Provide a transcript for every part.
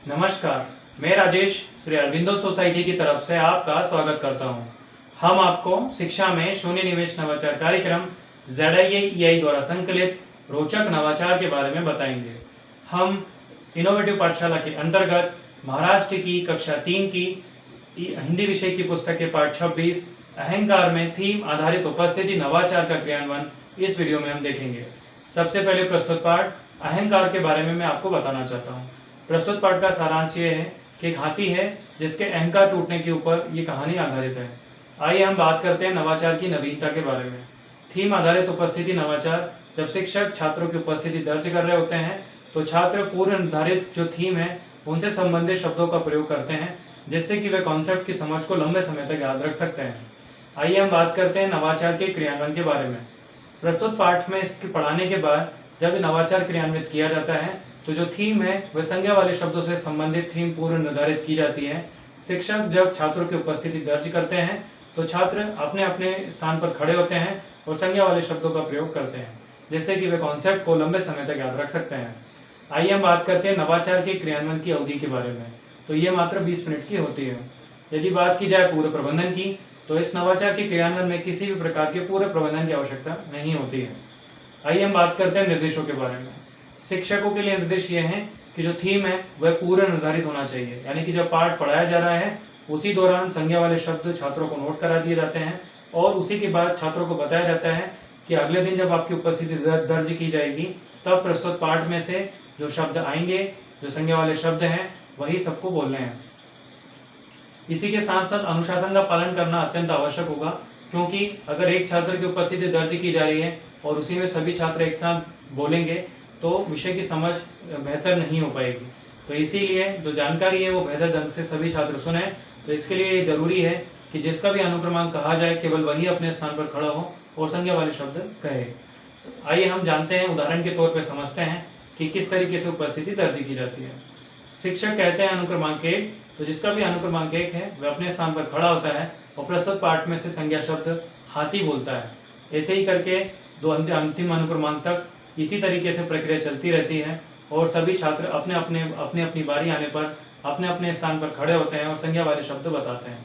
नमस्कार, मैं राजेश श्री अरविंदो सोसाइटी की तरफ से आपका स्वागत करता हूं। हम आपको शिक्षा में शून्य निवेश नवाचार कार्यक्रम ZIA द्वारा संकलित रोचक नवाचार के बारे में बताएंगे। हम इनोवेटिव पाठशाला के अंतर्गत महाराष्ट्र की कक्षा 3 की हिंदी विषय की पुस्तक के पाठ 26 अहंकार में थीम आधारित उपस्थिति नवाचार का क्रियान्वयन इस वीडियो में हम देखेंगे। सबसे पहले प्रस्तुत पाठ अहंकार के बारे में मैं आपको बताना चाहता हूँ। प्रस्तुत पाठ का सारांश ये है कि एक हाथी है जिसके अहंकार टूटने के ऊपर ये कहानी आधारित है। आइए हम बात करते हैं नवाचार की नवीनता के बारे में। थीम आधारित उपस्थिति नवाचार। जब शिक्षक छात्रों की उपस्थिति दर्ज कर रहे होते हैं तो छात्र पूर्व निर्धारित जो थीम है उनसे संबंधित शब्दों का प्रयोग करते हैं, जिससे कि वे कॉन्सेप्ट की समझ को लंबे समय तक याद रख सकते हैं। आइए हम बात करते हैं नवाचार के क्रियान्वयन के बारे में। प्रस्तुत पाठ में इसके पढ़ाने के बाद जब नवाचार क्रियान्वित किया जाता है तो जो थीम है वह संज्ञा वाले शब्दों से संबंधित थीम पूर्व निर्धारित की जाती है। शिक्षक जब छात्रों की उपस्थिति दर्ज करते हैं तो छात्र अपने अपने स्थान पर खड़े होते हैं और संज्ञा वाले शब्दों का प्रयोग करते हैं, जिससे कि वे कॉन्सेप्ट को लंबे समय तक याद रख सकते हैं। आइए हम बात करते हैं नवाचार के क्रियान्वयन की अवधि के बारे में। तो ये मात्र 20 मिनट की होती है। यदि बात की जाए पूर्व प्रबंधन की तो इस नवाचार के क्रियान्वयन में किसी भी प्रकार के पूर्व प्रबंधन की आवश्यकता नहीं होती है। आइए हम बात करते हैं निर्देशों के बारे में। शिक्षकों के लिए निर्देश ये हैं कि जो थीम है वह पूर्व निर्धारित होना चाहिए, यानी कि जब पाठ पढ़ाया जा रहा है उसी दौरान संज्ञा वाले शब्द छात्रों को नोट करा दिए जाते हैं और उसी के बाद छात्रों को बताया जाता है कि अगले दिन जब आपकी उपस्थिति दर्ज की जाएगी तब प्रस्तुत पाठ में से जो शब्द आएंगे, जो संज्ञा वाले शब्द हैं, वही सबको बोलने हैं। इसी के साथ साथ अनुशासन का पालन करना अत्यंत आवश्यक होगा, क्योंकि अगर एक छात्र की उपस्थिति दर्ज की जा रही है और उसी में सभी छात्र एक साथ बोलेंगे तो विषय की समझ बेहतर नहीं हो पाएगी। तो इसीलिए जो जानकारी है वो बेहतर ढंग से सभी छात्र सुने। तो इसके लिए ये जरूरी है कि जिसका भी अनुक्रमांक कहा जाए केवल वही अपने स्थान पर खड़ा हो और संज्ञा वाले शब्द कहे। तो आइए हम जानते हैं, उदाहरण के तौर पर समझते हैं कि किस तरीके से उपस्थिति दर्ज की जाती है। शिक्षक कहते हैं अनुक्रमांक 1, तो जिसका भी अनुक्रमांक 1 है वह अपने स्थान पर खड़ा होता है और प्रस्तुत पाठ में से संज्ञा शब्द हाथी बोलता है। ऐसे ही करके दो अंतिम अनुक्रमांक तक इसी तरीके से प्रक्रिया चलती रहती है और सभी छात्र अपने अपनी बारी आने पर अपने अपने स्थान पर खड़े होते हैं और संज्ञा वाले शब्द बताते हैं,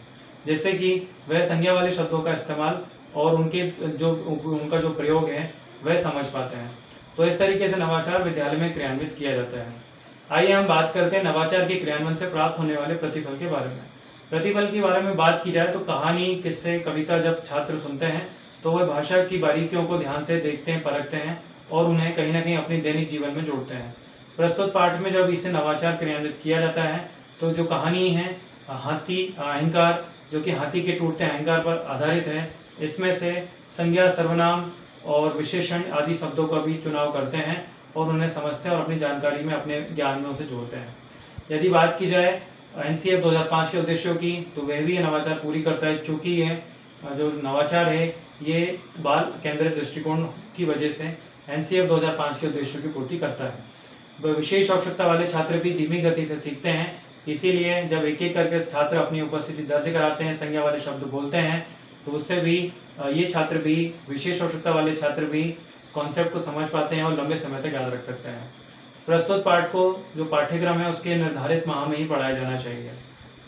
जिससे कि वह संज्ञा वाले शब्दों का इस्तेमाल और उनका जो प्रयोग है वह समझ पाते हैं। तो इस तरीके से नवाचार विद्यालय में क्रियान्वित किया जाता है। आइए हम बात करते हैं नवाचार के क्रियान्वयन से प्राप्त होने वाले प्रतिफल के बारे में। प्रतिफल के बारे में बात की जाए तो कहानी, किस्से, कविता जब छात्र सुनते हैं तो वह भाषा की बारीकियों को ध्यान से देखते हैं, परखते हैं और उन्हें कहीं ना कहीं अपने दैनिक जीवन में जोड़ते हैं। प्रस्तुत पाठ में जब इसे नवाचार क्रियान्वित किया जाता है तो जो कहानी है हाथी अहंकार, जो कि हाथी के टूटते अहंकार पर आधारित है, इसमें से संज्ञा, सर्वनाम और विशेषण आदि शब्दों का भी चुनाव करते हैं और उन्हें समझते हैं और अपनी जानकारी में, अपने ज्ञान में उसे जोड़ते हैं। यदि बात की जाए NCF 2005 के उद्देश्यों की तो वह भी ये नवाचार पूरी करता है, चूँकि ये जो नवाचार है ये बाल केंद्रित दृष्टिकोण की वजह से NCF 2005 के उद्देश्यों की पूर्ति करता है। विशेष आवश्यकता वाले छात्र भी धीमी गति से सीखते हैं, इसीलिए जब एक एक करके छात्र अपनी उपस्थिति दर्ज कराते हैं, संज्ञा वाले शब्द बोलते हैं, तो उससे भी ये छात्र भी, विशेष आवश्यकता वाले छात्र भी कॉन्सेप्ट को समझ पाते हैं और लंबे समय तक याद रख सकते हैं। प्रस्तुत पाठ को जो पाठ्यक्रम है उसके निर्धारित माह में ही पढ़ाया जाना चाहिए।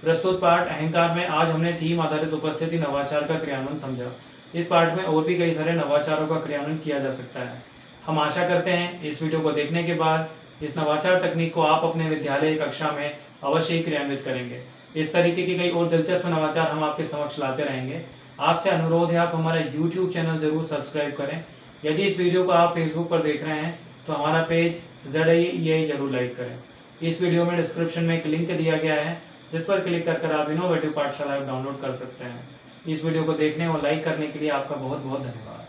प्रस्तुत पाठ अहंकार में आज हमने थीम आधारित उपस्थिति नवाचार का क्रियान्वयन समझा। इस पाठ में और भी कई सारे नवाचारों का क्रियान्वयन किया जा सकता है। हम आशा करते हैं इस वीडियो को देखने के बाद इस नवाचार तकनीक को आप अपने विद्यालय कक्षा में अवश्य ही क्रियान्वित करेंगे। इस तरीके की कई और दिलचस्प नवाचार हम आपके समक्ष लाते रहेंगे। आपसे अनुरोध है, आप हमारा YouTube चैनल जरूर सब्सक्राइब करें। यदि इस वीडियो को आप फेसबुक पर देख रहे हैं तो हमारा पेज ZIA जरूर लाइक करें। इस वीडियो में डिस्क्रिप्शन में एक लिंक दिया गया है जिस पर क्लिक कर आप इनोवेटिव पाठशाला डाउनलोड कर सकते हैं। इस वीडियो को देखने और लाइक करने के लिए आपका बहुत बहुत धन्यवाद।